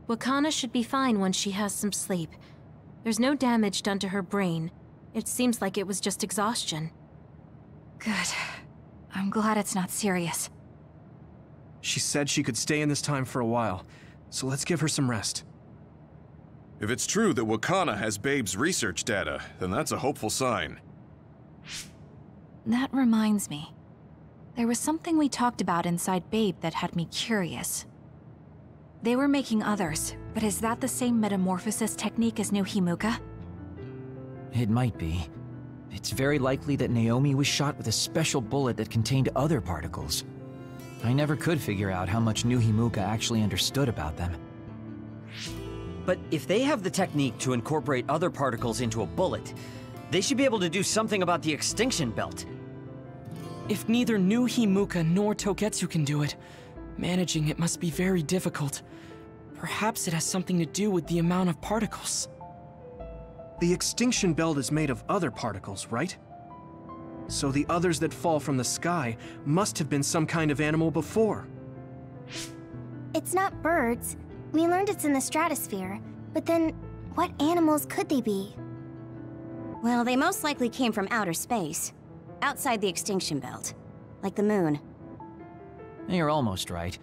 Wakana should be fine once she has some sleep. There's no damage done to her brain. It seems like it was just exhaustion. Good. I'm glad it's not serious. She said she could stay in this time for a while, so let's give her some rest. If it's true that Wakana has Babe's research data, then that's a hopeful sign. That reminds me. There was something we talked about inside Babe that had me curious. They were making others, but is that the same metamorphosis technique as new Himuka? It might be. It's very likely that Naomi was shot with a special bullet that contained other particles. I never could figure out how much new Himuka actually understood about them. But if they have the technique to incorporate other particles into a bullet, they should be able to do something about the extinction belt. If neither new Himuka nor Togetsu can do it, managing it must be very difficult. Perhaps it has something to do with the amount of particles. The extinction belt is made of other particles, right? So the others that fall from the sky must have been some kind of animal before. It's not birds. We learned it's in the stratosphere. But then, what animals could they be? Well, they most likely came from outer space. Outside the extinction belt. Like the moon. You're almost right.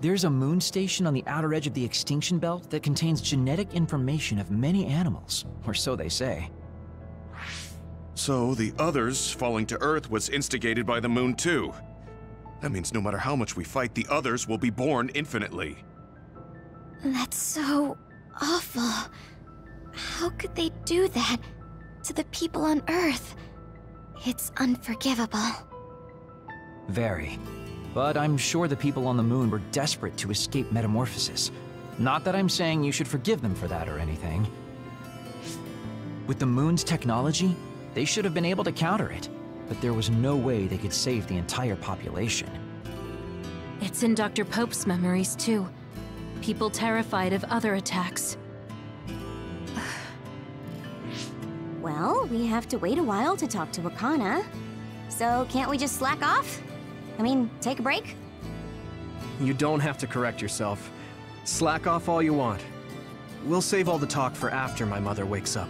There's a moon station on the outer edge of the extinction belt that contains genetic information of many animals, or so they say. So the others falling to Earth was instigated by the moon too. That means no matter how much we fight, the others will be born infinitely. That's so awful. How could they do that to the people on Earth? It's unforgivable. Very. But I'm sure the people on the moon were desperate to escape metamorphosis. Not that I'm saying you should forgive them for that or anything. With the moon's technology, they should have been able to counter it, but there was no way they could save the entire population. It's in Dr. Pope's memories, too. People terrified of other attacks. Well, we have to wait a while to talk to Wakana. So can't we just slack off? I mean, take a break? You don't have to correct yourself. Slack off all you want. We'll save all the talk for after my mother wakes up.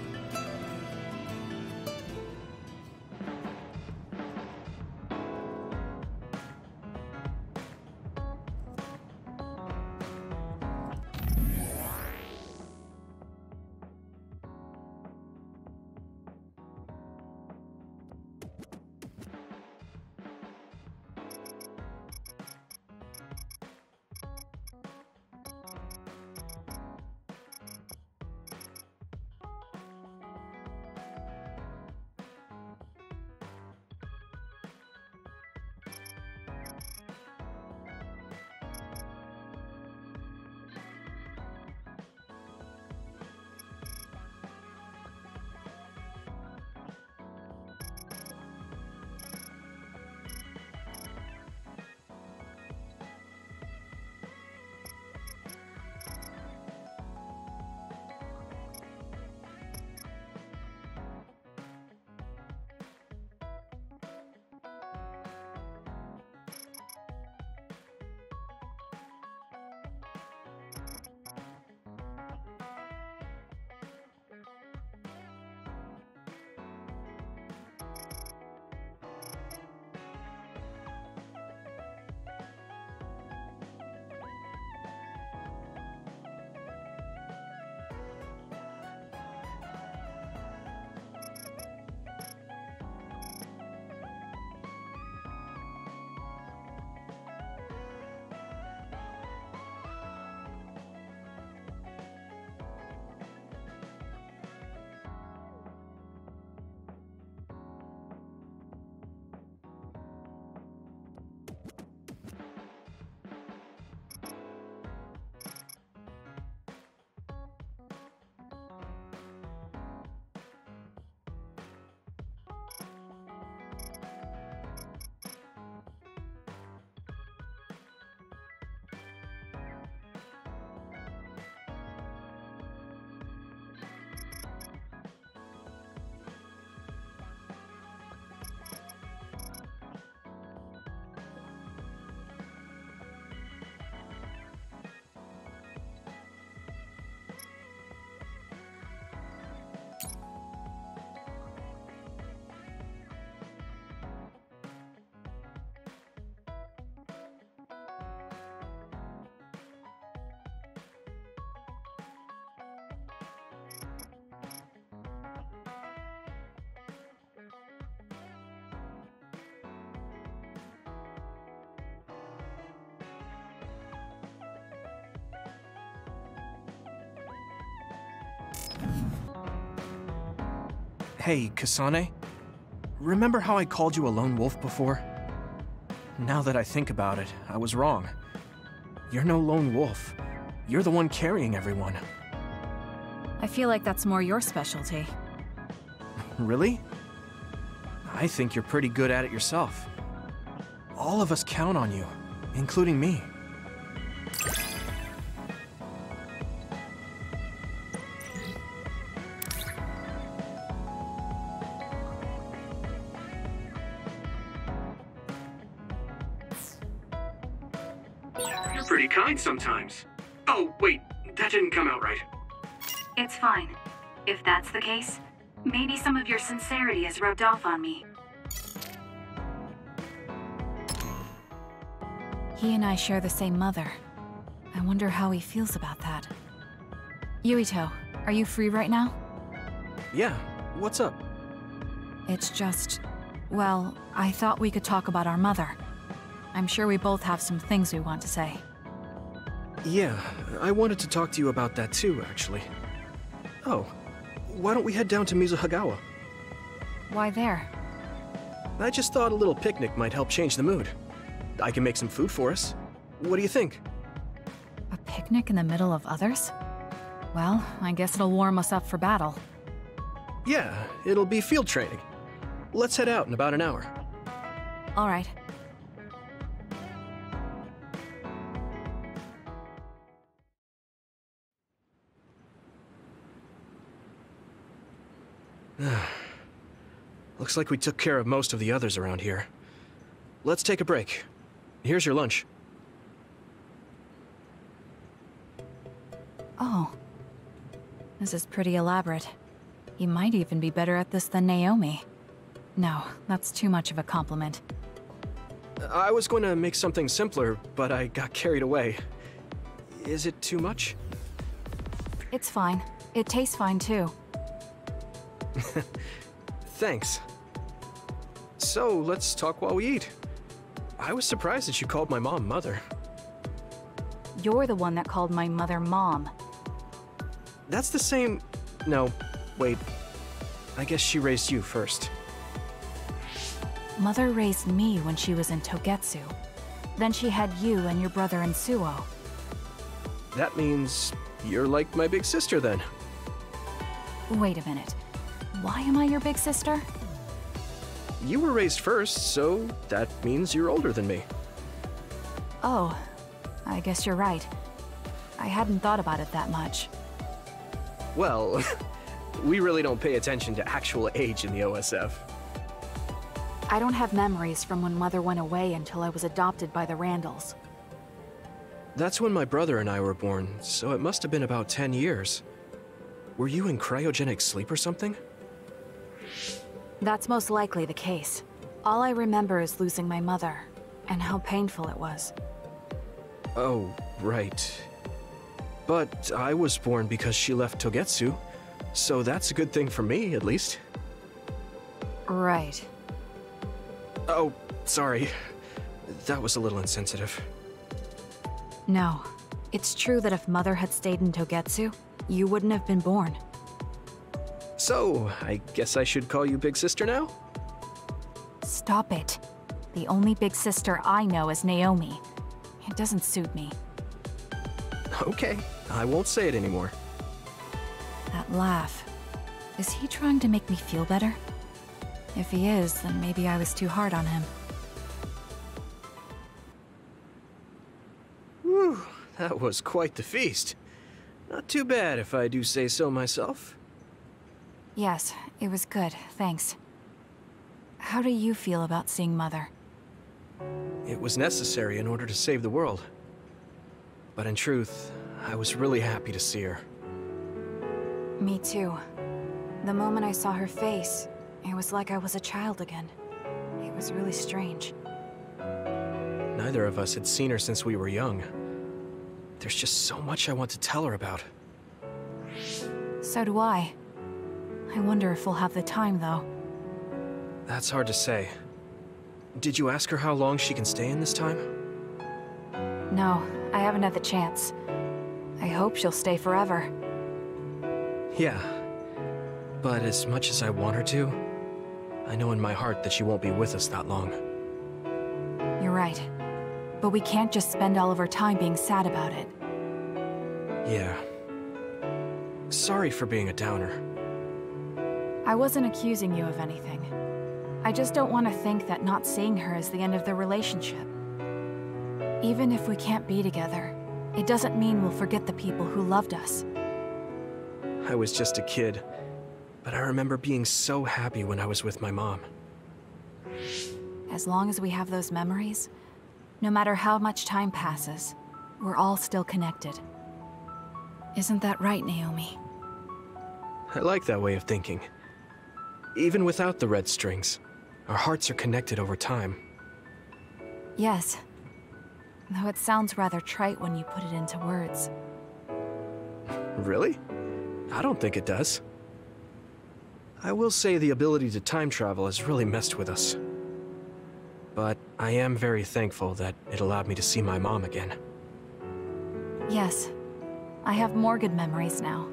Hey, Kasane. Remember how I called you a lone wolf before? Now that I think about it, I was wrong. You're no lone wolf. You're the one carrying everyone. I feel like that's more your specialty. Really? I think you're pretty good at it yourself. All of us count on you, including me. You're pretty kind sometimes. Oh, wait, that didn't come out right. It's fine. If that's the case, maybe some of your sincerity has rubbed off on me. He and I share the same mother. I wonder how he feels about that. Yuito, are you free right now? Yeah, what's up? It's just... well, I thought we could talk about our mother. I'm sure we both have some things we want to say. Yeah, I wanted to talk to you about that too, actually. Oh, why don't we head down to Mizuhagawa? Why there? I just thought a little picnic might help change the mood. I can make some food for us. What do you think? A picnic in the middle of others? Well, I guess it'll warm us up for battle. Yeah, it'll be field training. Let's head out in about an hour. All right. Looks like we took care of most of the others around here. Let's take a break. Here's your lunch. Oh. This is pretty elaborate. You might even be better at this than Naomi. No, that's too much of a compliment. I was going to make something simpler, but I got carried away. Is it too much? It's fine. It tastes fine too. Thanks. So, let's talk while we eat. I was surprised that you called my mom Mother. You're the one that called my mother Mom. That's the same... No, wait. I guess she raised you first. Mother raised me when she was in Togetsu. Then she had you and your brother in Suo. That means you're like my big sister then. Wait a minute. Why am I your big sister? You were raised first, so that means you're older than me. Oh, I guess you're right. I hadn't thought about it that much. Well, we really don't pay attention to actual age in the OSF. I don't have memories from when Mother went away until I was adopted by the Randalls. That's when my brother and I were born, so it must have been about 10 years. Were you in cryogenic sleep or something? That's most likely the case. All I remember is losing my mother, and how painful it was. Oh, right. But I was born because she left Togetsu, so that's a good thing for me, at least. Right. Oh, sorry. That was a little insensitive. No. It's true that if Mother had stayed in Togetsu, you wouldn't have been born. So, I guess I should call you Big Sister now? Stop it. The only big sister I know is Naomi. It doesn't suit me. Okay, I won't say it anymore. That laugh. Is he trying to make me feel better? If he is, then maybe I was too hard on him. Whew, that was quite the feast. Not too bad if I do say so myself. Yes, it was good, thanks. How do you feel about seeing Mother? It was necessary in order to save the world. But in truth, I was really happy to see her. Me too. The moment I saw her face, it was like I was a child again. It was really strange. Neither of us had seen her since we were young. There's just so much I want to tell her about. So do I. I wonder if we'll have the time, though. That's hard to say. Did you ask her how long she can stay in this time? No, I haven't had the chance. I hope she'll stay forever. Yeah. But as much as I want her to, I know in my heart that she won't be with us that long. You're right. But we can't just spend all of our time being sad about it. Yeah. Sorry for being a downer. I wasn't accusing you of anything. I just don't want to think that not seeing her is the end of the relationship. Even if we can't be together, it doesn't mean we'll forget the people who loved us. I was just a kid, but I remember being so happy when I was with my mom. As long as we have those memories, no matter how much time passes, we're all still connected. Isn't that right, Naomi? I like that way of thinking. Even without the red strings, our hearts are connected over time. Yes. Though it sounds rather trite when you put it into words. Really? I don't think it does. I will say the ability to time travel has really messed with us. But I am very thankful that it allowed me to see my mom again. Yes. I have more good memories now.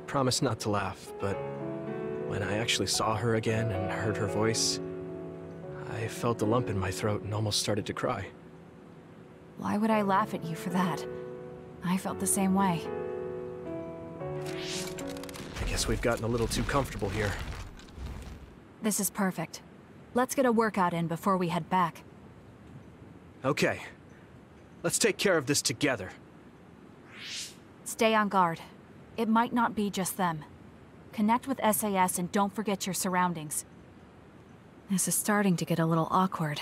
Promise not to laugh, but when I actually saw her again and heard her voice, I felt a lump in my throat and almost started to cry. Why would I laugh at you for that? I felt the same way. I guess we've gotten a little too comfortable here. This is perfect. Let's get a workout in before we head back. Okay. Let's take care of this together. Stay on guard. It might not be just them. Connect with SAS and don't forget your surroundings. This is starting to get a little awkward.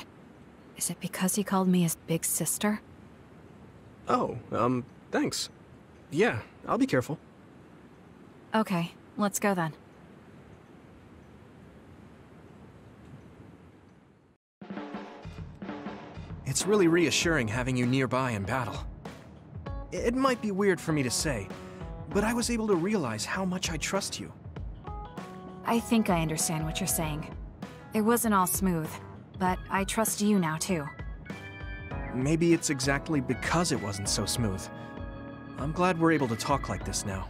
Is it because he called me his big sister? Oh, thanks. Yeah, I'll be careful. Okay, let's go then. It's really reassuring having you nearby in battle. It might be weird for me to say, but I was able to realize how much I trust you. I think I understand what you're saying. It wasn't all smooth, but I trust you now too. Maybe it's exactly because it wasn't so smooth. I'm glad we're able to talk like this now.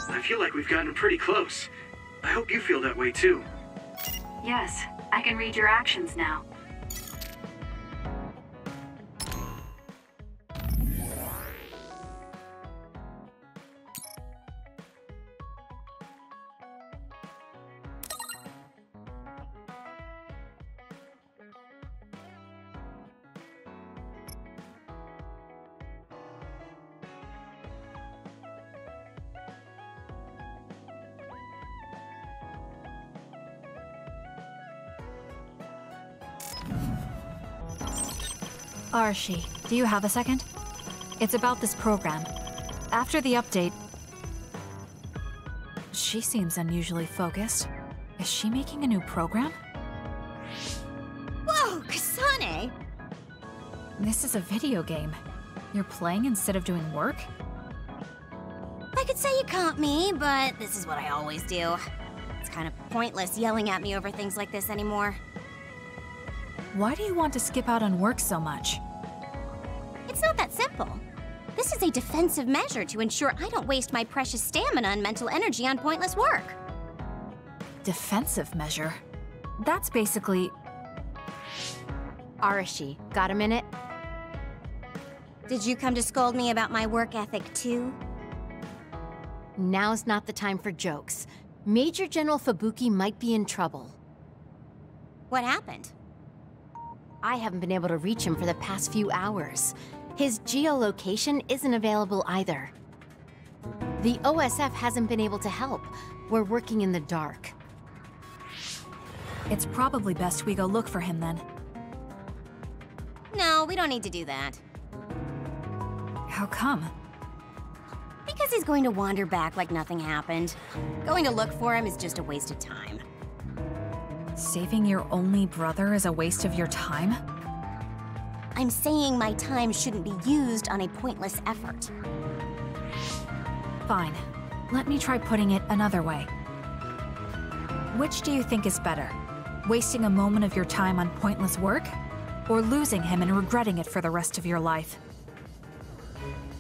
I feel like we've gotten pretty close. I hope you feel that way too. Yes, I can read your actions now. Arshi, do you have a second? It's about this program. After the update... She seems unusually focused. Is she making a new program? Whoa, Kasane! This is a video game. You're playing instead of doing work? I could say you caught me, but this is what I always do. It's kind of pointless yelling at me over things like this anymore. Why do you want to skip out on work so much? It's not that simple. This is a defensive measure to ensure I don't waste my precious stamina and mental energy on pointless work. Defensive measure? That's basically... Arashi, got a minute? Did you come to scold me about my work ethic too? Now's not the time for jokes. Major General Fubuki might be in trouble. What happened? I haven't been able to reach him for the past few hours. His geolocation isn't available either. The OSF hasn't been able to help. We're working in the dark. It's probably best we go look for him then. No, we don't need to do that. How come? Because he's going to wander back like nothing happened. Going to look for him is just a waste of time. Saving your only brother is a waste of your time? I'm saying my time shouldn't be used on a pointless effort. Fine. Let me try putting it another way. Which do you think is better? Wasting a moment of your time on pointless work? Or losing him and regretting it for the rest of your life?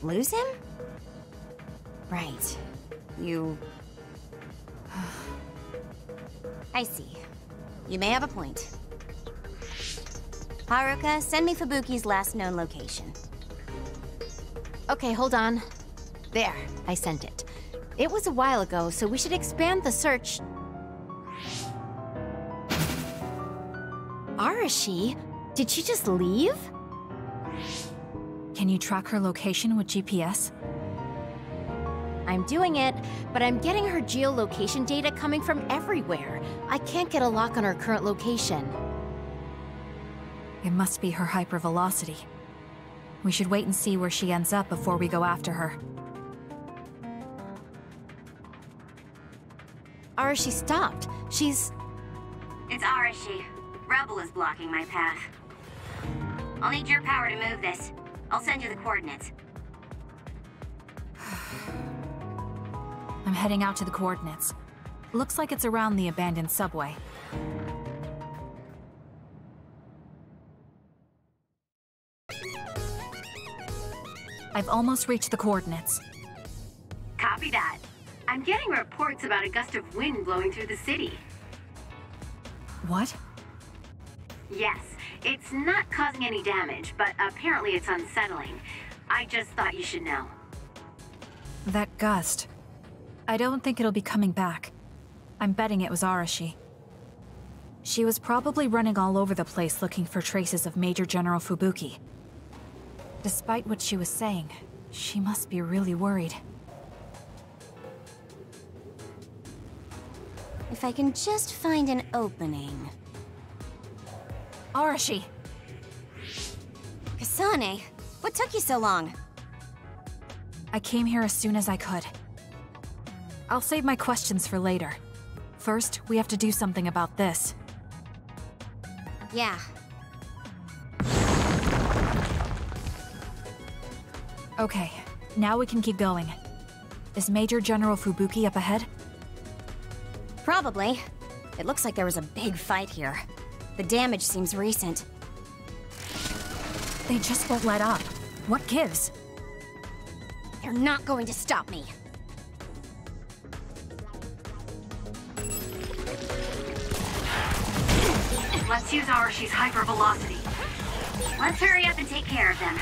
Lose him? Right. You... I see. You may have a point. Haruka, send me Fubuki's last known location. Okay, hold on. There, I sent it. It was a while ago, so we should expand the search. Arashi? Did she just leave? Can you track her location with GPS? I'm doing it, but I'm getting her geolocation data coming from everywhere. I can't get a lock on her current location. It must be her hypervelocity. We should wait and see where she ends up before we go after her. Arashi stopped. She's... It's Arashi. Rebel is blocking my path. I'll need your power to move this. I'll send you the coordinates. I'm heading out to the coordinates. Looks like it's around the abandoned subway. I've almost reached the coordinates. Copy that. I'm getting reports about a gust of wind blowing through the city. What? Yes, it's not causing any damage, but apparently it's unsettling. I just thought you should know. That gust. I don't think it'll be coming back. I'm betting it was Arashi. She was probably running all over the place looking for traces of Major General Fubuki. Despite what she was saying, she must be really worried. If I can just find an opening. Arashi! Kasane, what took you so long? I came here as soon as I could. I'll save my questions for later. First, we have to do something about this. Yeah. Okay, now we can keep going. Is Major General Fubuki up ahead? Probably. It looks like there was a big fight here. The damage seems recent. They just won't let up. What gives? They're not going to stop me. Let's use Arashi's hypervelocity. Let's hurry up and take care of them.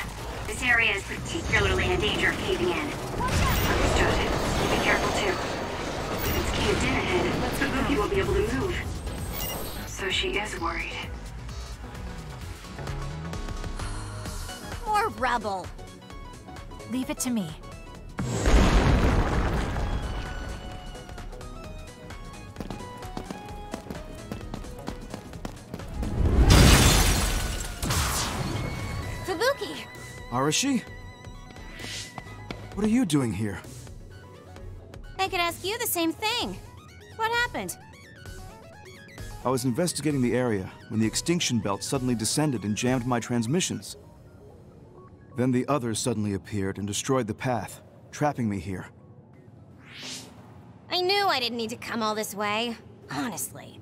This area is particularly in danger of caving in. Understood. Be careful too. If it's caved in ahead, Fubuki will be able to move. So she is worried. More rebel. Leave it to me. Fubuki! Arashi? What are you doing here? I could ask you the same thing. What happened? I was investigating the area when the extinction belt suddenly descended and jammed my transmissions. Then the others suddenly appeared and destroyed the path, trapping me here. I knew I didn't need to come all this way. Honestly.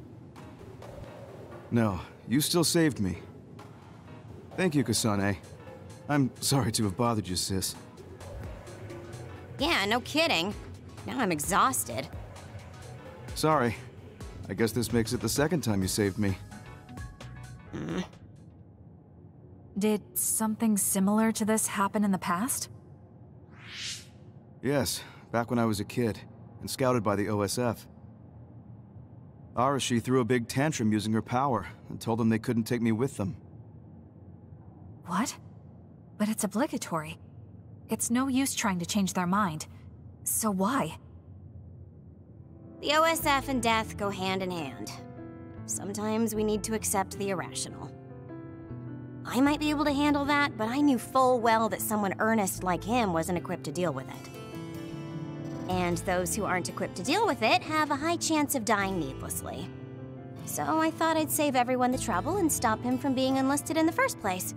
No, you still saved me. Thank you, Kasane. I'm sorry to have bothered you, sis. Yeah, no kidding. Now I'm exhausted. Sorry. I guess this makes it the second time you saved me. Did something similar to this happen in the past? Yes, back when I was a kid, and scouted by the OSF. Arashi threw a big tantrum using her power, and told them they couldn't take me with them. What? But it's obligatory. It's no use trying to change their mind. So why? The OSF and death go hand in hand. Sometimes we need to accept the irrational. I might be able to handle that, but I knew full well that someone earnest like him wasn't equipped to deal with it. And those who aren't equipped to deal with it have a high chance of dying needlessly. So I thought I'd save everyone the trouble and stop him from being enlisted in the first place.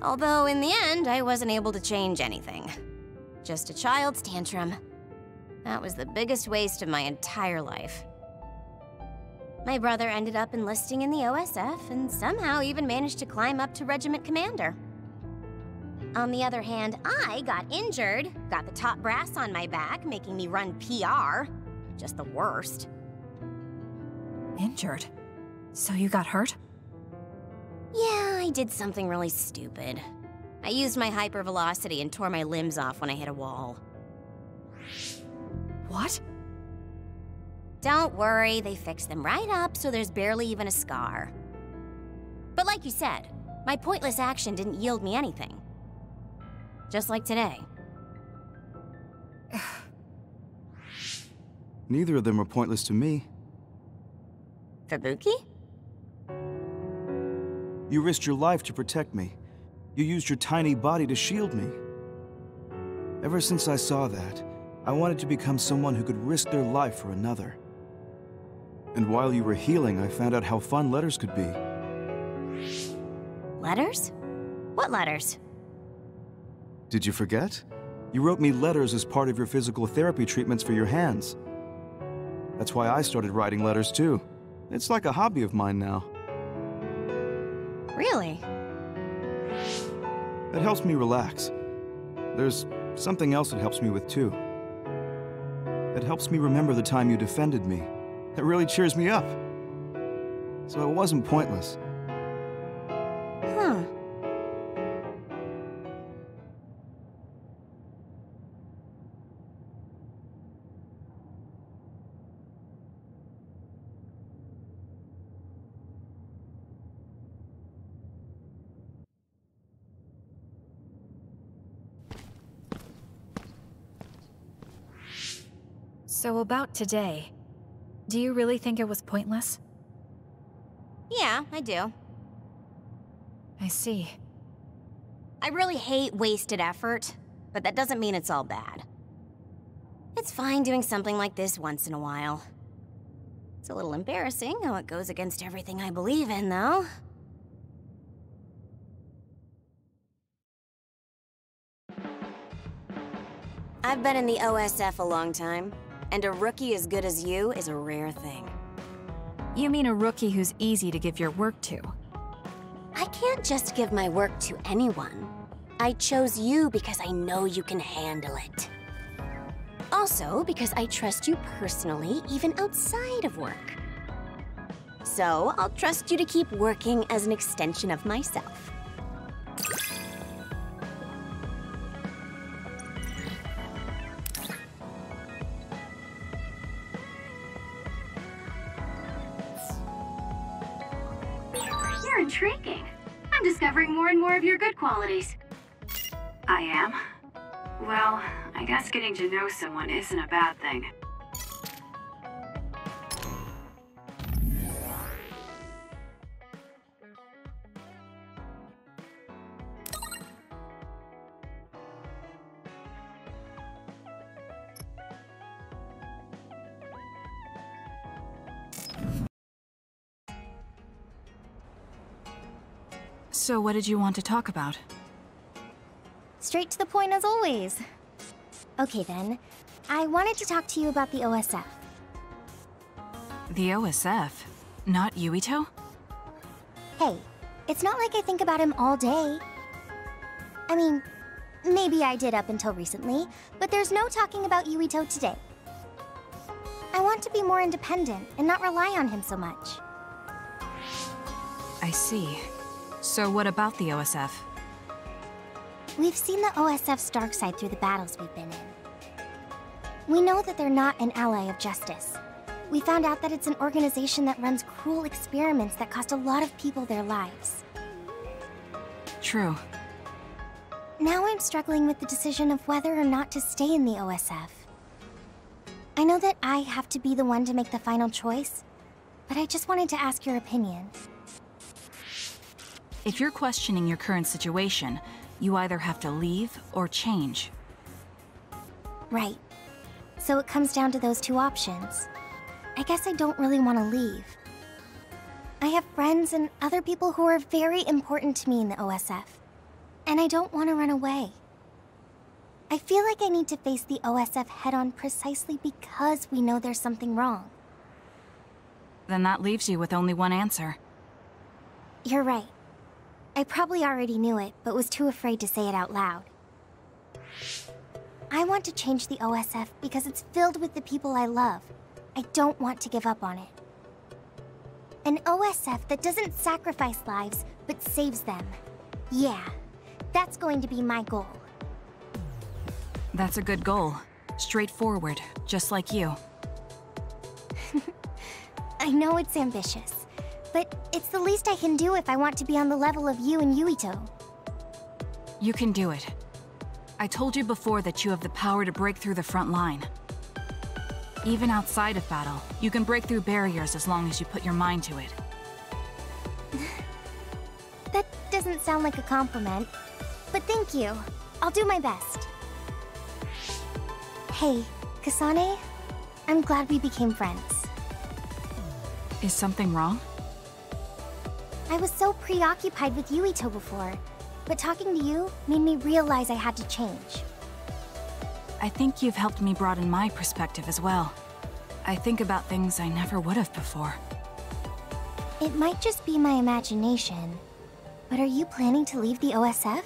Although in the end, I wasn't able to change anything. Just a child's tantrum. That was the biggest waste of my entire life. My brother ended up enlisting in the OSF and somehow even managed to climb up to regiment commander. On the other hand, I got injured, got the top brass on my back, making me run PR. Just the worst. Injured? So you got hurt? Yeah, I did something really stupid. I used my hypervelocity and tore my limbs off when I hit a wall. What? Don't worry, they fixed them right up so there's barely even a scar. But like you said, my pointless action didn't yield me anything. Just like today. Neither of them were pointless to me. Fubuki? You risked your life to protect me. You used your tiny body to shield me. Ever since I saw that, I wanted to become someone who could risk their life for another. And while you were healing, I found out how fun letters could be. Letters? What letters? Did you forget? You wrote me letters as part of your physical therapy treatments for your hands. That's why I started writing letters too. It's like a hobby of mine now. Really? It helps me relax. There's something else it helps me with too. It helps me remember the time you defended me. It really cheers me up. So it wasn't pointless. Huh. So about today, do you really think it was pointless? Yeah, I do. I see. I really hate wasted effort, but that doesn't mean it's all bad. It's fine doing something like this once in a while. It's a little embarrassing how it goes against everything I believe in, though. I've been in the OSF a long time, and a rookie as good as you is a rare thing. You mean a rookie who's easy to give your work to? I can't just give my work to anyone. I chose you because I know you can handle it. Also, because I trust you personally, even outside of work. So, I'll trust you to keep working as an extension of myself. You're intriguing. I'm discovering more and more of your good qualities. I am? Well, I guess getting to know someone isn't a bad thing. So what did you want to talk about? Straight to the point as always. Okay then, I wanted to talk to you about the OSF. The OSF? Not Yuito? Hey, it's not like I think about him all day. I mean, maybe I did up until recently, but there's no talking about Yuito today. I want to be more independent and not rely on him so much. I see. So what about the OSF? We've seen the OSF's dark side through the battles we've been in. We know that they're not an ally of justice. We found out that it's an organization that runs cruel experiments that cost a lot of people their lives. True. Now I'm struggling with the decision of whether or not to stay in the OSF. I know that I have to be the one to make the final choice, but I just wanted to ask your opinion. If you're questioning your current situation, you either have to leave or change. Right. So it comes down to those two options. I guess I don't really want to leave. I have friends and other people who are very important to me in the OSF, and I don't want to run away. I feel like I need to face the OSF head-on precisely because we know there's something wrong. Then that leaves you with only one answer. You're right. I probably already knew it, but was too afraid to say it out loud. I want to change the OSF because it's filled with the people I love. I don't want to give up on it. An OSF that doesn't sacrifice lives, but saves them. Yeah, that's going to be my goal. That's a good goal. Straightforward, just like you. I know it's ambitious, but it's the least I can do if I want to be on the level of you and Yuito. You can do it. I told you before that you have the power to break through the front line. Even outside of battle, you can break through barriers as long as you put your mind to it. That doesn't sound like a compliment, but thank you. I'll do my best. Hey, Kasane, I'm glad we became friends. Is something wrong? I was so preoccupied with Yuito before, but talking to you made me realize I had to change. I think you've helped me broaden my perspective as well. I think about things I never would have before. It might just be my imagination, but are you planning to leave the OSF?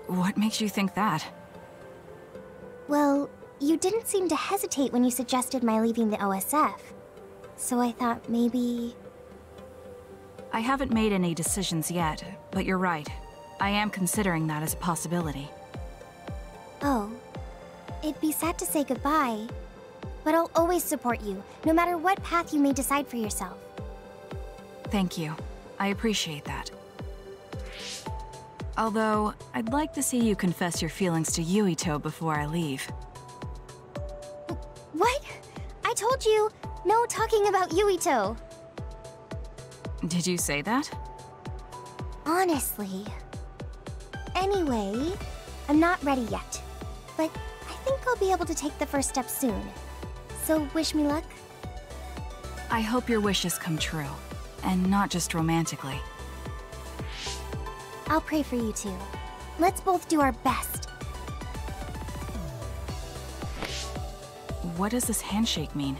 What makes you think that? Well, you didn't seem to hesitate when you suggested my leaving the OSF, so I thought maybe... I haven't made any decisions yet, but you're right. I am considering that as a possibility. Oh, it'd be sad to say goodbye, but I'll always support you, no matter what path you may decide for yourself. Thank you. I appreciate that. Although, I'd like to see you confess your feelings to Yuito before I leave. What? I told you, no talking about Yuito. Did you say that? Honestly. Anyway, I'm not ready yet, but I think I'll be able to take the first step soon. So wish me luck? I hope your wishes come true, and not just romantically. I'll pray for you too. Let's both do our best. What does this handshake mean?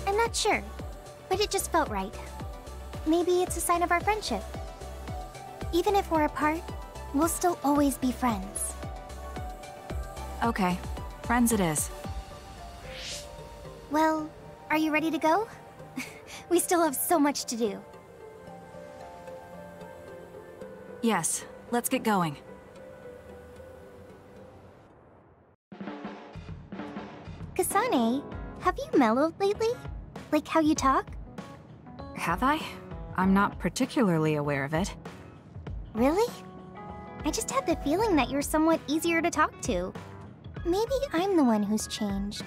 I'm not sure, but it just felt right. Maybe it's a sign of our friendship. Even if we're apart, we'll still always be friends. Okay, friends it is. Well, are you ready to go? We still have so much to do. Yes, let's get going. Kasane, have you mellowed lately? Like how you talk? Have I? I'm not particularly aware of it. Really? I just had the feeling that you're somewhat easier to talk to. Maybe I'm the one who's changed.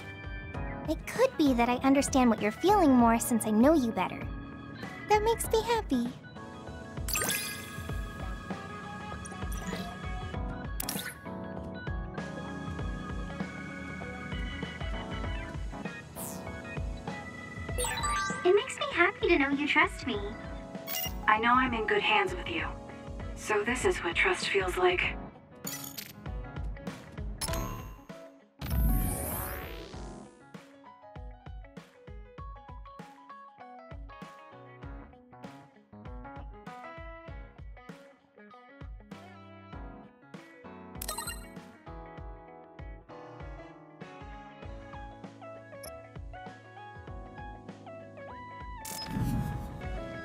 It could be that I understand what you're feeling more since I know you better. That makes me happy. It makes me happy to know you trust me. I know I'm in good hands with you. So this is what trust feels like.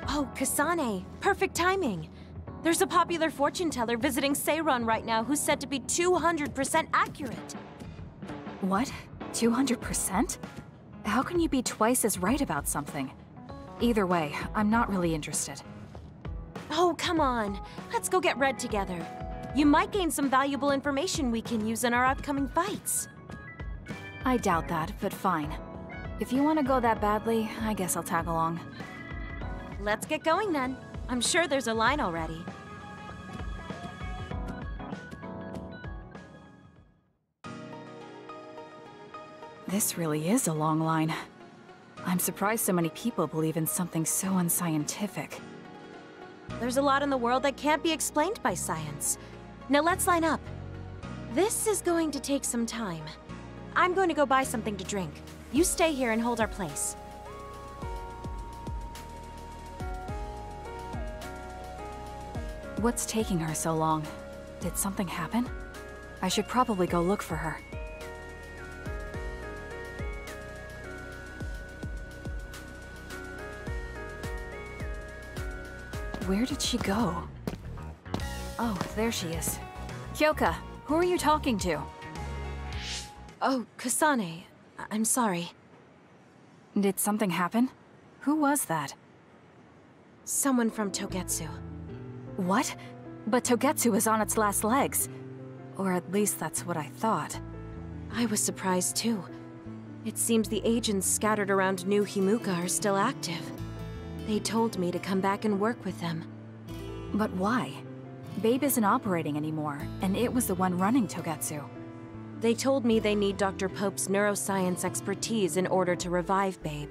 Oh, Kasane, perfect timing. There's a popular fortune teller visiting Seiron right now who's said to be 200% accurate. What? 200%? How can you be twice as right about something? Either way, I'm not really interested. Oh, come on. Let's go get Red together. You might gain some valuable information we can use in our upcoming fights. I doubt that, but fine. If you want to go that badly, I guess I'll tag along. Let's get going then. I'm sure there's a line already. This really is a long line. I'm surprised so many people believe in something so unscientific. There's a lot in the world that can't be explained by science. Now let's line up. This is going to take some time. I'm going to go buy something to drink. You stay here and hold our place. What's taking her so long? Did something happen? I should probably go look for her. Where did she go? Oh, there she is. Kyoka, who are you talking to? Oh, Kasane. I'm sorry. Did something happen? Who was that? Someone from Togetsu. What? But Togetsu is on its last legs. Or at least that's what I thought. I was surprised too. It seems the agents scattered around New Himuka are still active. They told me to come back and work with them. But why? Babe isn't operating anymore, and it was the one running Togetsu. They told me they need Dr. Pope's neuroscience expertise in order to revive Babe.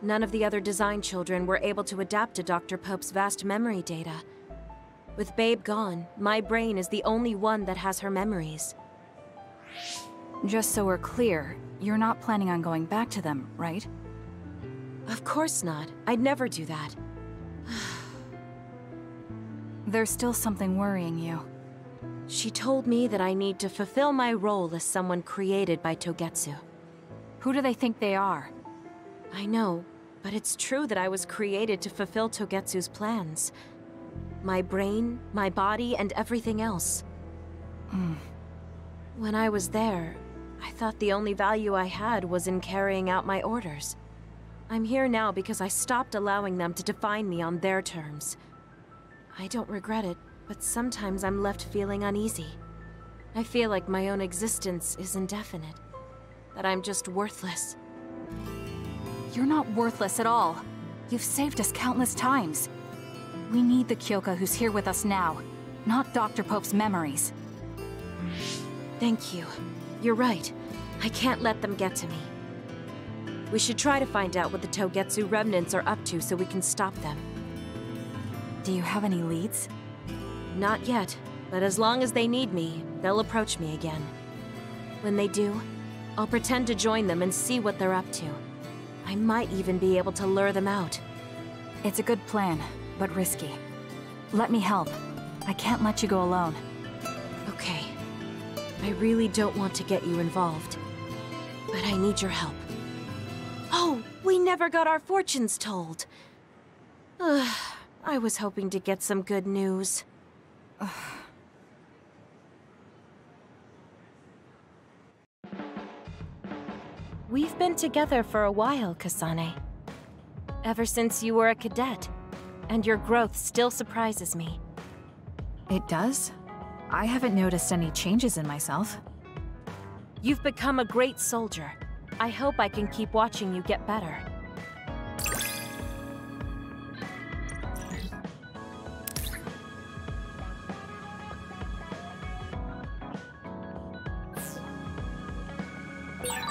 None of the other design children were able to adapt to Dr. Pope's vast memory data. With Babe gone, my brain is the only one that has her memories. Just so we're clear, you're not planning on going back to them, right? Of course not. I'd never do that. There's still something worrying you. She told me that I need to fulfill my role as someone created by Togetsu. Who do they think they are? I know, but it's true that I was created to fulfill Togetsu's plans. My brain, my body, and everything else. When I was there, I thought the only value I had was in carrying out my orders. I'm here now because I stopped allowing them to define me on their terms. I don't regret it, but sometimes I'm left feeling uneasy. I feel like my own existence is indefinite. That I'm just worthless. You're not worthless at all. You've saved us countless times. We need the Kyoka who's here with us now, not Dr. Pope's memories. Thank you. You're right. I can't let them get to me. We should try to find out what the Togetsu remnants are up to so we can stop them. Do you have any leads? Not yet, but as long as they need me, they'll approach me again. When they do, I'll pretend to join them and see what they're up to. I might even be able to lure them out. It's a good plan, but risky. Let me help. I can't let you go alone. Okay. I really don't want to get you involved, but I need your help. Oh, we never got our fortunes told. I was hoping to get some good news. We've been together for a while, Kasane. Ever since you were a cadet, and your growth still surprises me. It does? I haven't noticed any changes in myself. You've become a great soldier. I hope I can keep watching you get better.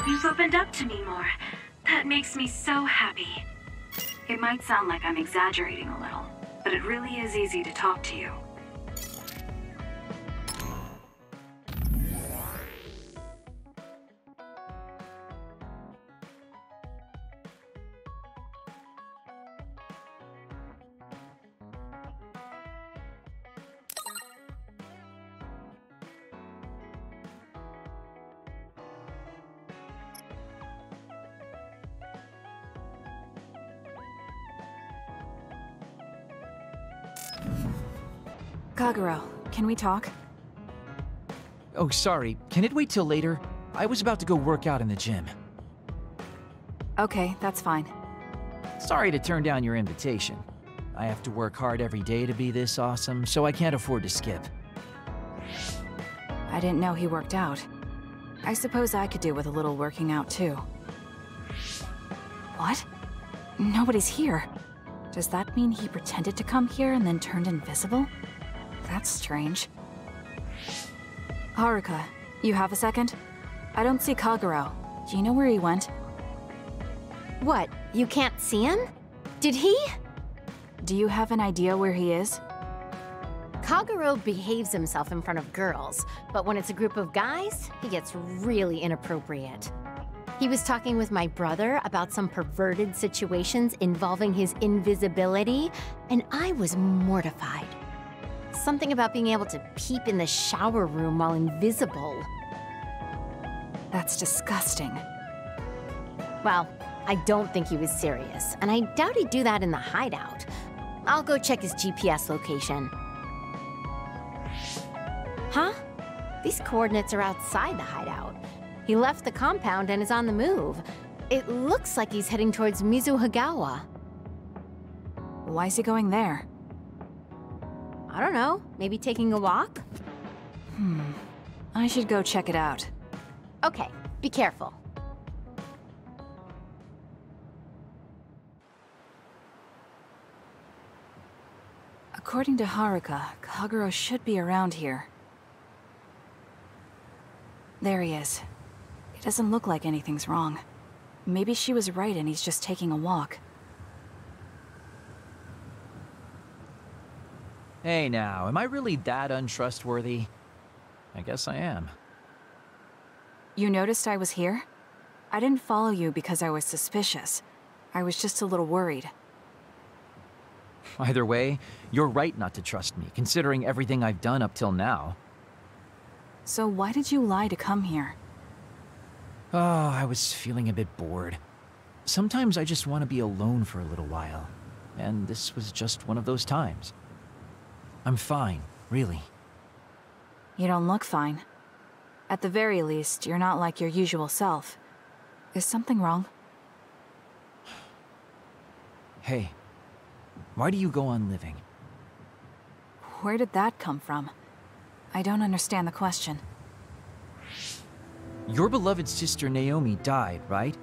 You've opened up to me more. That makes me so happy. It might sound like I'm exaggerating a little, but it really is easy to talk to you. Kagero, can we talk? Oh, sorry. Can it wait till later? I was about to go work out in the gym. Okay, that's fine. Sorry to turn down your invitation. I have to work hard every day to be this awesome, so I can't afford to skip. I didn't know he worked out. I suppose I could do with a little working out too. What? Nobody's here. Does that mean he pretended to come here and then turned invisible? That's strange. Haruka, you have a second? I don't see Kagero. Do you know where he went? What? You can't see him? Did he? Do you have an idea where he is? Kagero behaves himself in front of girls, but when it's a group of guys, he gets really inappropriate. He was talking with my brother about some perverted situations involving his invisibility, and I was mortified. Something about being able to peep in the shower room while invisible. That's disgusting. Well, I don't think he was serious, and I doubt he'd do that in the hideout. I'll go check his GPS location. Huh? These coordinates are outside the hideout. He left the compound and is on the move. It looks like he's heading towards Mizuhagawa. Why is he going there? I don't know. Maybe taking a walk? I should go check it out. Okay, be careful. According to Haruka, Kagero should be around here. There he is. It doesn't look like anything's wrong. Maybe she was right and he's just taking a walk. Hey now, am I really that untrustworthy? I guess I am. You noticed I was here? I didn't follow you because I was suspicious. I was just a little worried. Either way, you're right not to trust me, considering everything I've done up till now. So why did you lie to come here? Oh, I was feeling a bit bored. Sometimes I just want to be alone for a little while, and this was just one of those times. I'm fine, really. You don't look fine. At the very least, you're not like your usual self. Is something wrong? Hey, why do you go on living? Where did that come from? I don't understand the question. Your beloved sister Naomi died, right?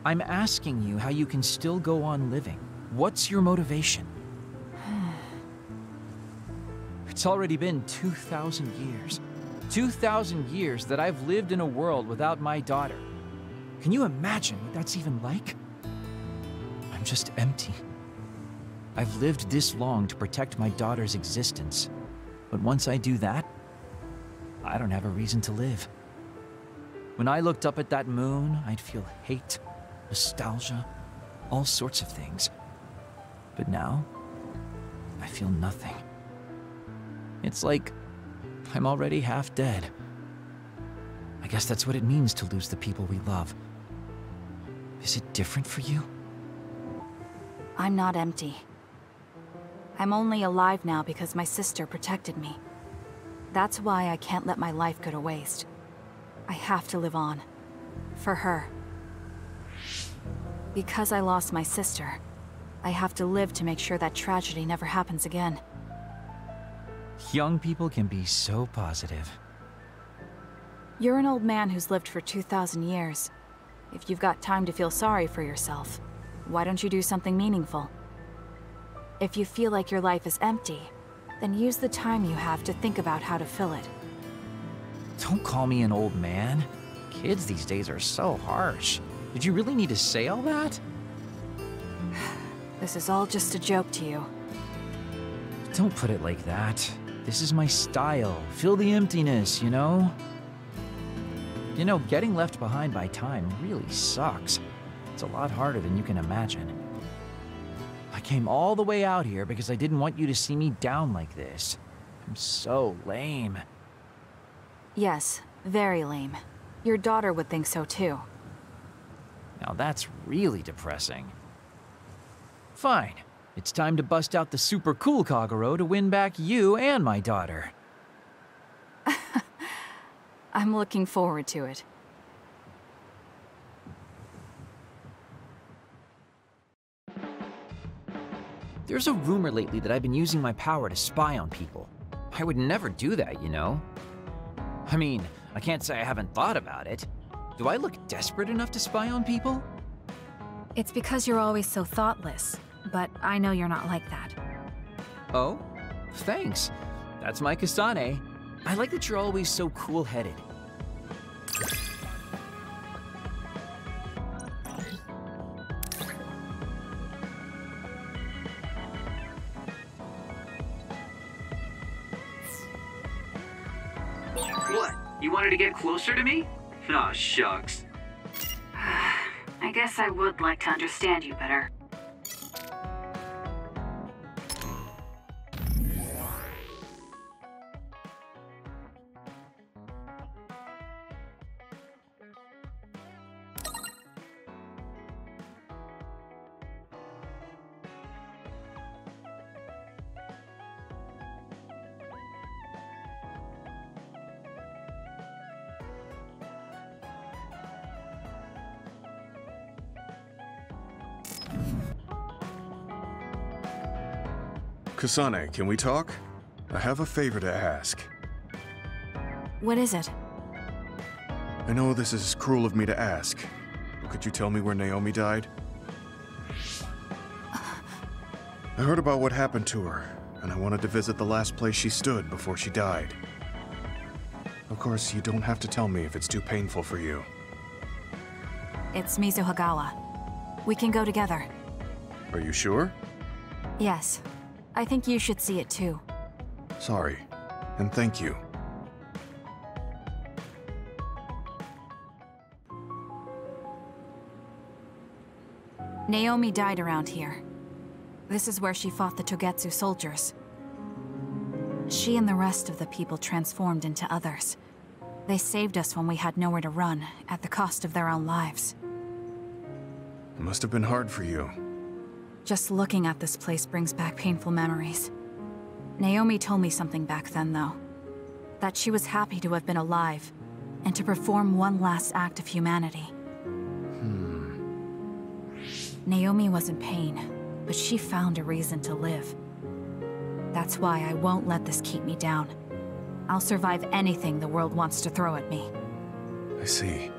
I'm asking you how you can still go on living. What's your motivation? It's already been 2,000 years. 2,000 years that I've lived in a world without my daughter. Can you imagine what that's even like? I'm just empty. I've lived this long to protect my daughter's existence. But once I do that, I don't have a reason to live. When I looked up at that moon, I'd feel hate, nostalgia, all sorts of things. But now, I feel nothing. It's like I'm already half dead. I guess that's what it means to lose the people we love. Is it different for you? I'm not empty. I'm only alive now because my sister protected me. That's why I can't let my life go to waste. I have to live on. For her. Because I lost my sister, I have to live to make sure that tragedy never happens again. Young people can be so positive. You're an old man who's lived for 2,000 years. If you've got time to feel sorry for yourself, why don't you do something meaningful? If you feel like your life is empty, then use the time you have to think about how to fill it. Don't call me an old man. Kids these days are so harsh. Did you really need to say all that? This is all just a joke to you. Don't put it like that. This is my style. Fill the emptiness, you know? You know, getting left behind by time really sucks. It's a lot harder than you can imagine. I came all the way out here because I didn't want you to see me down like this. I'm so lame. Yes, very lame. Your daughter would think so too. Now that's really depressing. Fine. It's time to bust out the super cool Kagero to win back you and my daughter. I'm looking forward to it. There's a rumor lately that I've been using my power to spy on people. I would never do that, you know? I mean, I can't say I haven't thought about it. Do I look desperate enough to spy on people? It's because you're always so thoughtless, but I know you're not like that. Oh? Thanks. That's my Kasane. I like that you're always so cool-headed. What? You wanted to get closer to me? Aw, shucks. I guess I would like to understand you better. Kasane, can we talk? I have a favor to ask. What is it? I know this is cruel of me to ask, but could you tell me where Naomi died? I heard about what happened to her, and I wanted to visit the last place she stood before she died. Of course, you don't have to tell me if it's too painful for you. It's Mizuhagawa. We can go together. Are you sure? Yes. I think you should see it too. Sorry, and thank you. Naomi died around here. This is where she fought the Togetsu soldiers. She and the rest of the people transformed into others. They saved us when we had nowhere to run, at the cost of their own lives. It must have been hard for you. Just looking at this place brings back painful memories. Naomi told me something back then, though. That she was happy to have been alive, and to perform one last act of humanity. Naomi was in pain, but she found a reason to live. That's why I won't let this keep me down. I'll survive anything the world wants to throw at me. I see.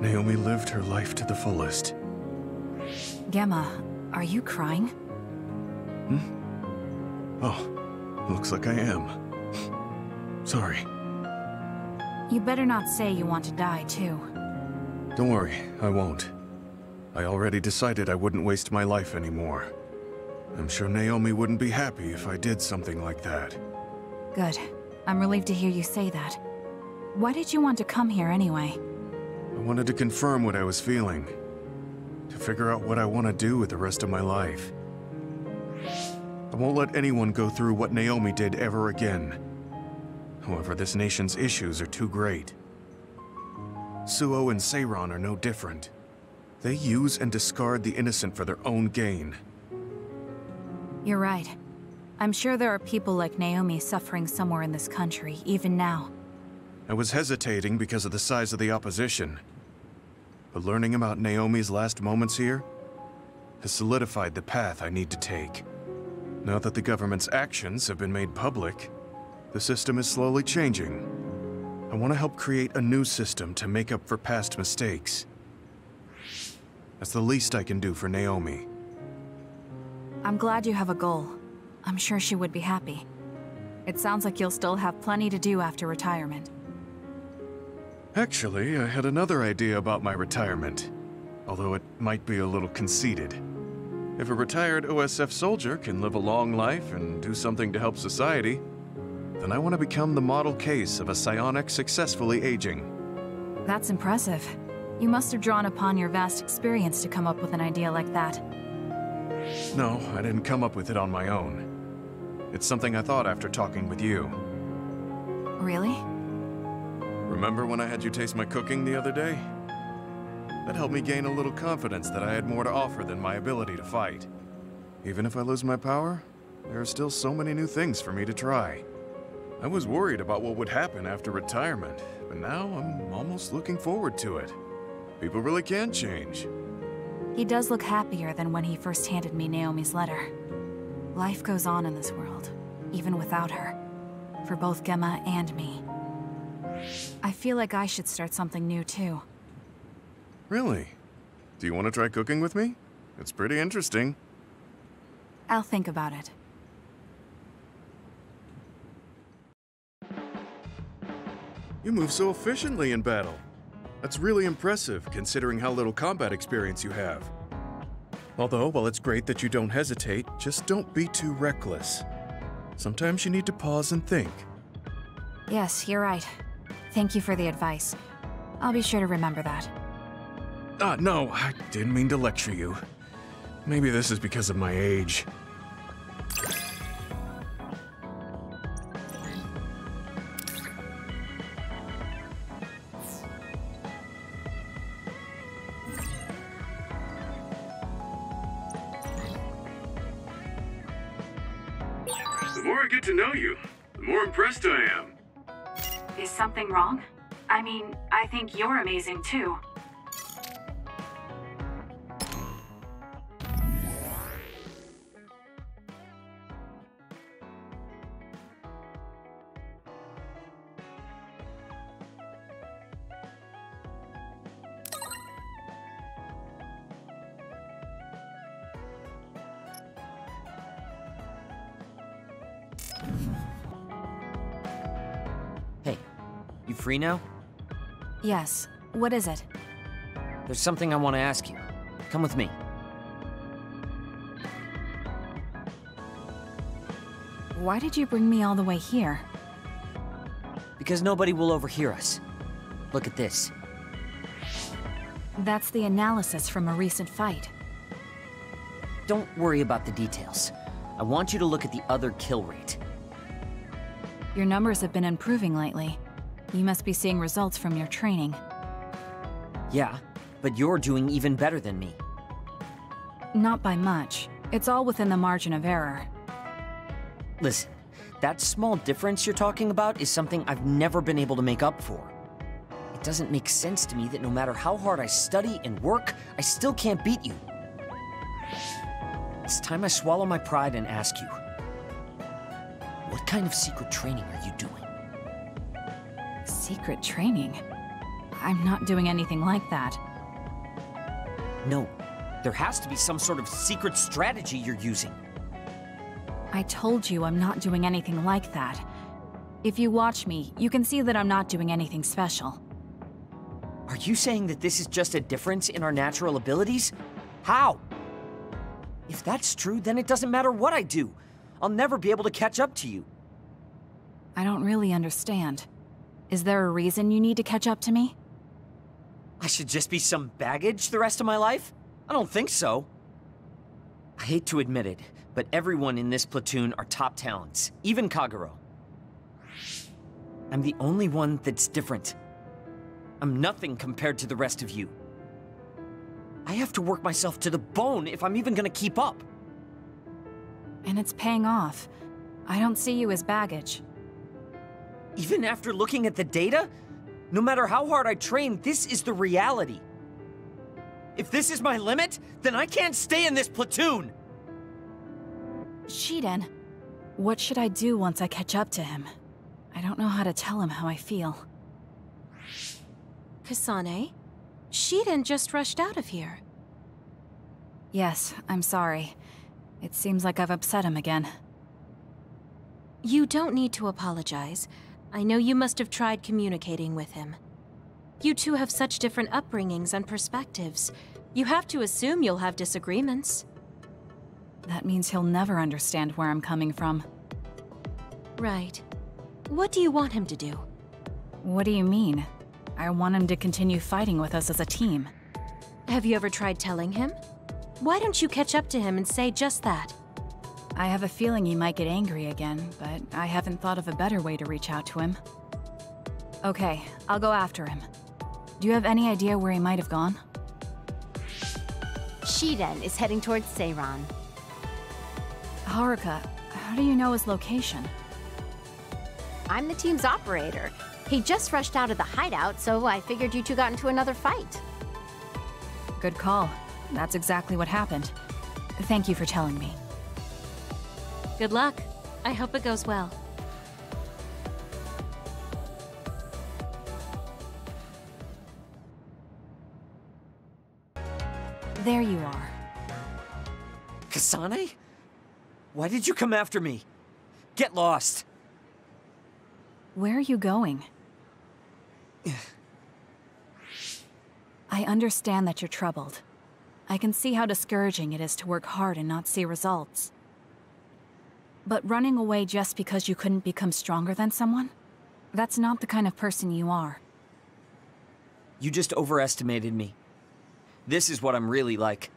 Naomi lived her life to the fullest. Gemma, are you crying? Oh, looks like I am. Sorry. You better not say you want to die, too. Don't worry, I won't. I already decided I wouldn't waste my life anymore. I'm sure Naomi wouldn't be happy if I did something like that. Good. I'm relieved to hear you say that. Why did you want to come here anyway? I wanted to confirm what I was feeling. To figure out what I want to do with the rest of my life. I won't let anyone go through what Naomi did ever again. However, this nation's issues are too great. Suo and Seiron are no different. They use and discard the innocent for their own gain. You're right. I'm sure there are people like Naomi suffering somewhere in this country, even now. I was hesitating because of the size of the opposition. But learning about Naomi's last moments here has solidified the path I need to take. Now that the government's actions have been made public, the system is slowly changing. I want to help create a new system to make up for past mistakes. That's the least I can do for Naomi. I'm glad you have a goal. I'm sure she would be happy. It sounds like you'll still have plenty to do after retirement. Actually, I had another idea about my retirement, although it might be a little conceited. If a retired OSF soldier can live a long life and do something to help society, then I want to become the model case of a psionic successfully aging. That's impressive. You must have drawn upon your vast experience to come up with an idea like that. No, I didn't come up with it on my own. It's something I thought after talking with you. Really? Remember when I had you taste my cooking the other day? That helped me gain a little confidence that I had more to offer than my ability to fight. Even if I lose my power, there are still so many new things for me to try. I was worried about what would happen after retirement, but now I'm almost looking forward to it. People really can change. He does look happier than when he first handed me Naomi's letter. Life goes on in this world, even without her. For both Gemma and me. I feel like I should start something new too. Really? Do you want to try cooking with me? It's pretty interesting. I'll think about it. You move so efficiently in battle. That's really impressive, considering how little combat experience you have. Although, while it's great that you don't hesitate, just don't be too reckless. Sometimes you need to pause and think. Yes, you're right. Thank you for the advice. I'll be sure to remember that. No, I didn't mean to lecture you. Maybe this is because of my age. The more I get to know you, the more impressed I am. Is something wrong? I mean, I think you're amazing too. Hey, you free now? Yes. What is it? There's something I want to ask you. Come with me. Why did you bring me all the way here? Because nobody will overhear us. Look at this. That's the analysis from a recent fight. Don't worry about the details. I want you to look at the other kill rate. Your numbers have been improving lately. You must be seeing results from your training. Yeah, but you're doing even better than me. Not by much. It's all within the margin of error. Listen, that small difference you're talking about is something I've never been able to make up for. It doesn't make sense to me that no matter how hard I study and work, I still can't beat you. It's time I swallow my pride and ask you, what kind of secret training are you doing? Secret training? I'm not doing anything like that. No, there has to be some sort of secret strategy you're using. I told you I'm not doing anything like that. If you watch me, you can see that I'm not doing anything special. Are you saying that this is just a difference in our natural abilities? How? If that's true, then it doesn't matter what I do. I'll never be able to catch up to you. I don't really understand. Is there a reason you need to catch up to me? I should just be some baggage the rest of my life? I don't think so. I hate to admit it, but everyone in this platoon are top talents, even Kagero. I'm the only one that's different. I'm nothing compared to the rest of you. I have to work myself to the bone if I'm even gonna keep up. And it's paying off. I don't see you as baggage. Even after looking at the data? No matter how hard I train, this is the reality. If this is my limit, then I can't stay in this platoon! Shiden, what should I do once I catch up to him? I don't know how to tell him how I feel. Kasane? Shiden just rushed out of here. Yes, I'm sorry. It seems like I've upset him again. You don't need to apologize. I know you must have tried communicating with him. You two have such different upbringings and perspectives. You have to assume you'll have disagreements. That means he'll never understand where I'm coming from. Right. What do you want him to do? What do you mean? I want him to continue fighting with us as a team. Have you ever tried telling him? Why don't you catch up to him and say just that? I have a feeling he might get angry again, but I haven't thought of a better way to reach out to him. Okay, I'll go after him. Do you have any idea where he might have gone? Shiden is heading towards Seiran. Haruka, how do you know his location? I'm the team's operator. He just rushed out of the hideout, so I figured you two got into another fight. Good call. That's exactly what happened. Thank you for telling me. Good luck. I hope it goes well. There you are. Kasane? Why did you come after me? Get lost. Where are you going? I understand that you're troubled. I can see how discouraging it is to work hard and not see results. But running away just because you couldn't become stronger than someone? That's not the kind of person you are. You just overestimated me. This is what I'm really like.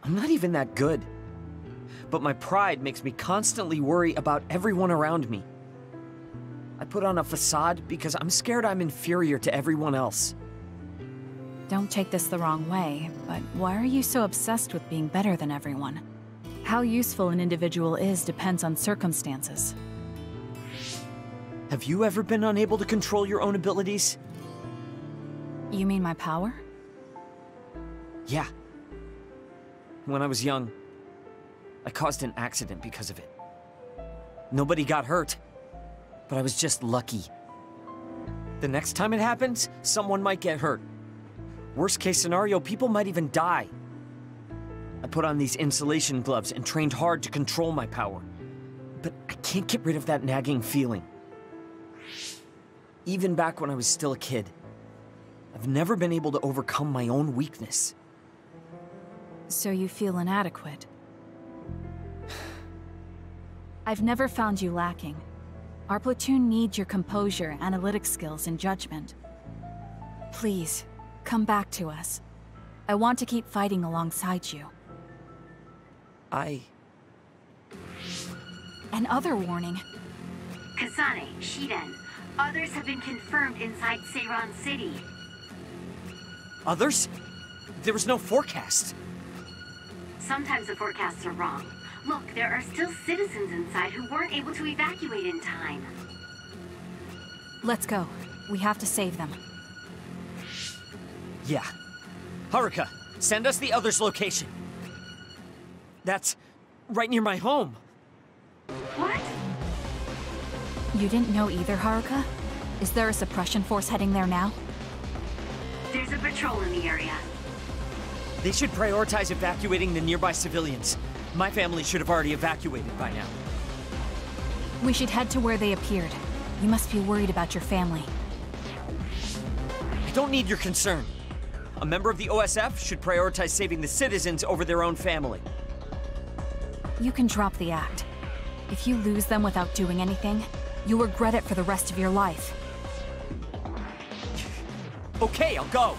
I'm not even that good. But my pride makes me constantly worry about everyone around me. I put on a facade because I'm scared I'm inferior to everyone else. Don't take this the wrong way, but why are you so obsessed with being better than everyone? How useful an individual is depends on circumstances. Have you ever been unable to control your own abilities? You mean my power? Yeah. When I was young, I caused an accident because of it. Nobody got hurt, but I was just lucky. The next time it happens, someone might get hurt. Worst case scenario, people might even die. I put on these insulation gloves and trained hard to control my power. But I can't get rid of that nagging feeling. Even back when I was still a kid, I've never been able to overcome my own weakness. So you feel inadequate? I've never found you lacking. Our platoon needs your composure, analytic skills, and judgment. Please, come back to us. I want to keep fighting alongside you. Another warning. Kasane, Shiden, others have been confirmed inside Seiran City. Others? There was no forecast. Sometimes the forecasts are wrong. Look, there are still citizens inside who weren't able to evacuate in time. Let's go. We have to save them. Yeah. Haruka, send us the others' location. That's right near my home. What? You didn't know either, Haruka? Is there a suppression force heading there now? There's a patrol in the area. They should prioritize evacuating the nearby civilians. My family should have already evacuated by now. We should head to where they appeared. You must be worried about your family. I don't need your concern. A member of the OSF should prioritize saving the citizens over their own family. You can drop the act. If you lose them without doing anything, you'll regret it for the rest of your life. Okay, I'll go.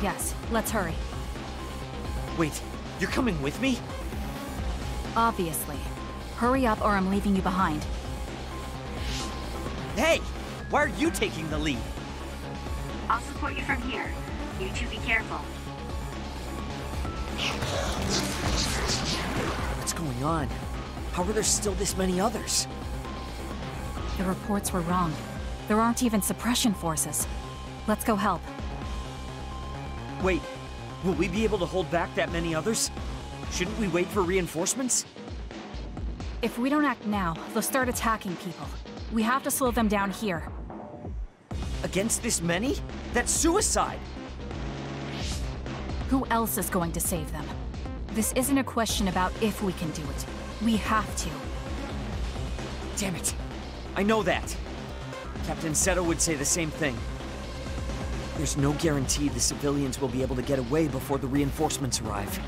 Yes, let's hurry. Wait, you're coming with me? Obviously. Hurry up or I'm leaving you behind. Hey! Why are you taking the lead? I'll support you from here. You two be careful. What's going on? How are there still this many others? The reports were wrong. There aren't even suppression forces. Let's go help. Wait, will we be able to hold back that many others? Shouldn't we wait for reinforcements? If we don't act now, they'll start attacking people. We have to slow them down here. Against this many? That's suicide! Who else is going to save them? This isn't a question about if we can do it. We have to. Damn it. I know that. Captain Seto would say the same thing. There's no guarantee the civilians will be able to get away before the reinforcements arrive.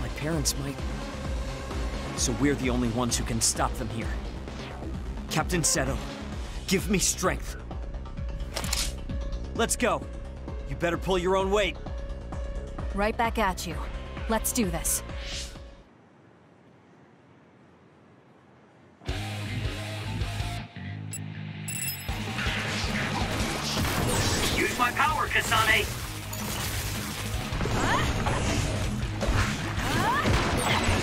My parents might. So we're the only ones who can stop them here. Captain Seto, give me strength. Let's go. You better pull your own weight. Right back at you. Let's do this. Use my power, Kasane!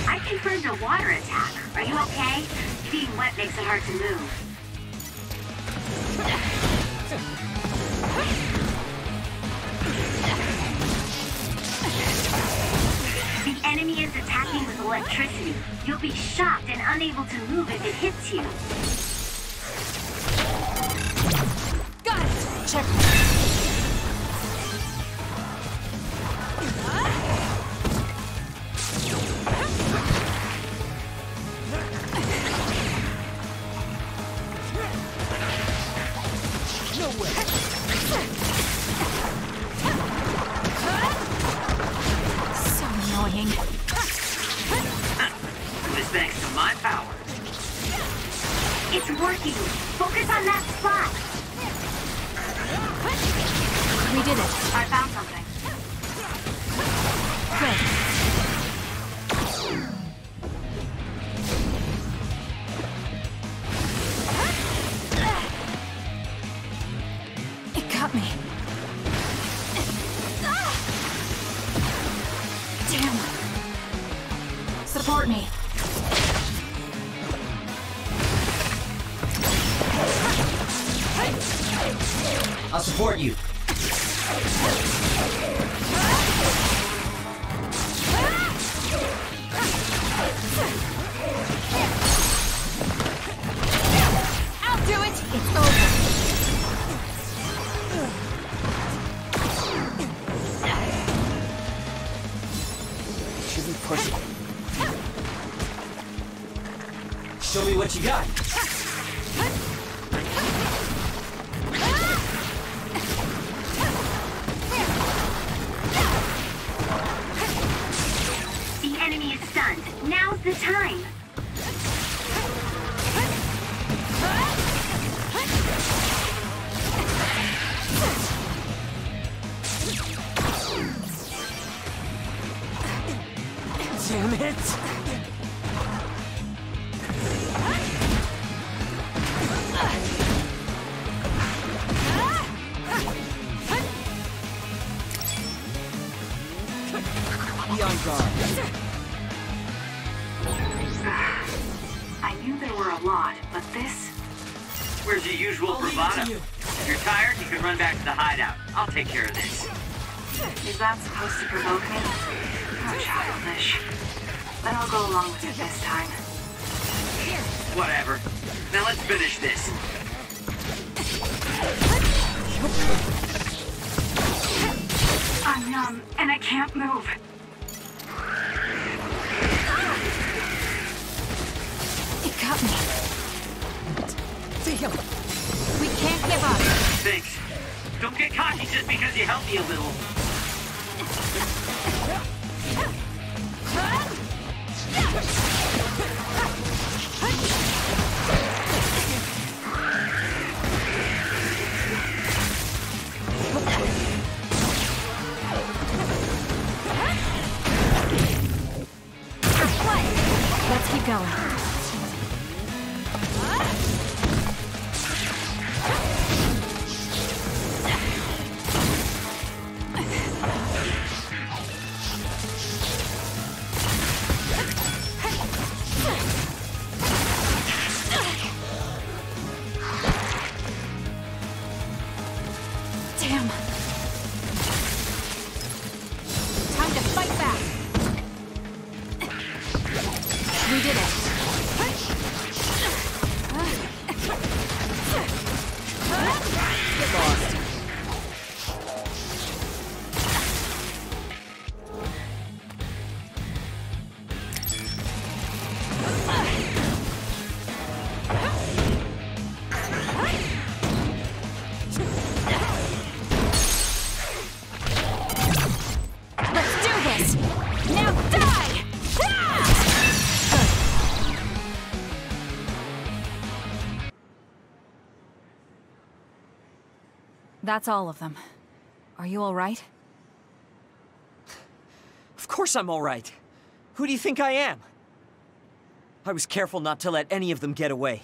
I confirmed a water attack. Are you okay? Being wet makes it hard to move. The enemy is attacking with electricity. You'll be shocked and unable to move if it hits you. Got it! Check. No way! So annoying. This thanks to my power. It's working. rescue you. Focus on that spot. We did it. I found something. Good. It got me. Damn. Support me. I'll support you. I'll do it! It's over. Should we push it? Show me what you got. The enemy is stunned. Now's the time. Damn it! Be on guard. I knew there were a lot, but this... Where's your usual bravado? If you're tired, you can run back to the hideout. I'll take care of this. Is that supposed to provoke me? How childish. But I'll go along with it this time. Whatever. Now let's finish this. I'm numb, and I can't move. It got me. Damn. We can't give up. Thanks. Don't get cocky just because you helped me a little. Let's keep going. Damn. Time to fight back. We did it. Get lost. Let's do this! Now die! Ah! That's all of them. Are you all right? Of course I'm all right. Who do you think I am? I was careful not to let any of them get away.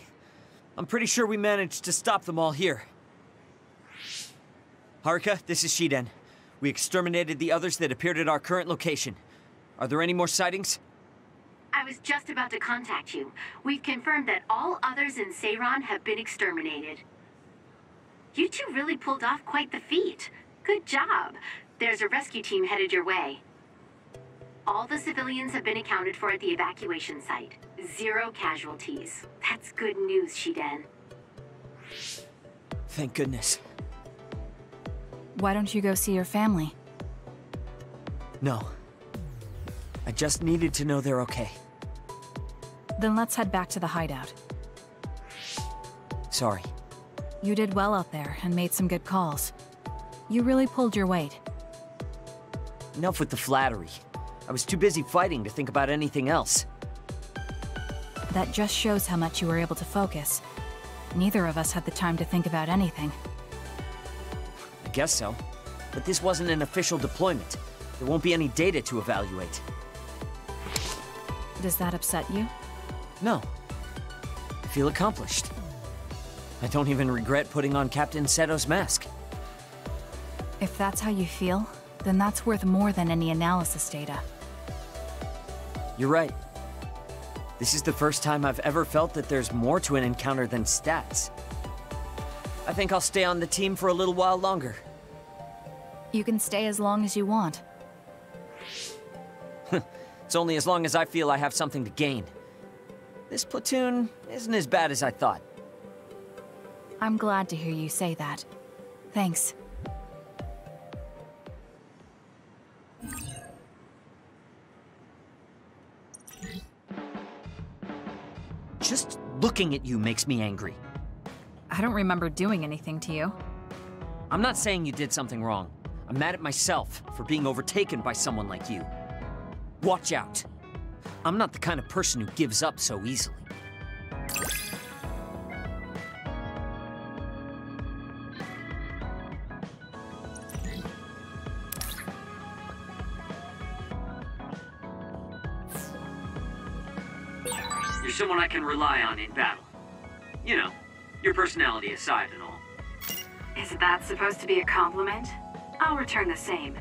I'm pretty sure we managed to stop them all here. Haruka, this is Shiden. We exterminated the others that appeared at our current location. Are there any more sightings? I was just about to contact you. We've confirmed that all others in Seiran have been exterminated. You two really pulled off quite the feat. Good job. There's a rescue team headed your way. All the civilians have been accounted for at the evacuation site. 0 casualties. That's good news, Shiden. Thank goodness. Why don't you go see your family? No. I just needed to know they're okay. Then let's head back to the hideout. Sorry. You did well out there and made some good calls. You really pulled your weight. Enough with the flattery. I was too busy fighting to think about anything else. That just shows how much you were able to focus. Neither of us had the time to think about anything. I guess so. But this wasn't an official deployment. There won't be any data to evaluate. Does that upset you? No. I feel accomplished. I don't even regret putting on Captain Seto's mask. If that's how you feel, then that's worth more than any analysis data. You're right. This is the first time I've ever felt that there's more to an encounter than stats. I think I'll stay on the team for a little while longer. You can stay as long as you want. It's only as long as I feel I have something to gain. This platoon isn't as bad as I thought. I'm glad to hear you say that. Thanks. Just looking at you makes me angry. I don't remember doing anything to you. I'm not saying you did something wrong. I'm mad at myself for being overtaken by someone like you. Watch out. I'm not the kind of person who gives up so easily. You're someone I can rely on in battle. You know, your personality aside and all. Is that supposed to be a compliment? I'll return the same.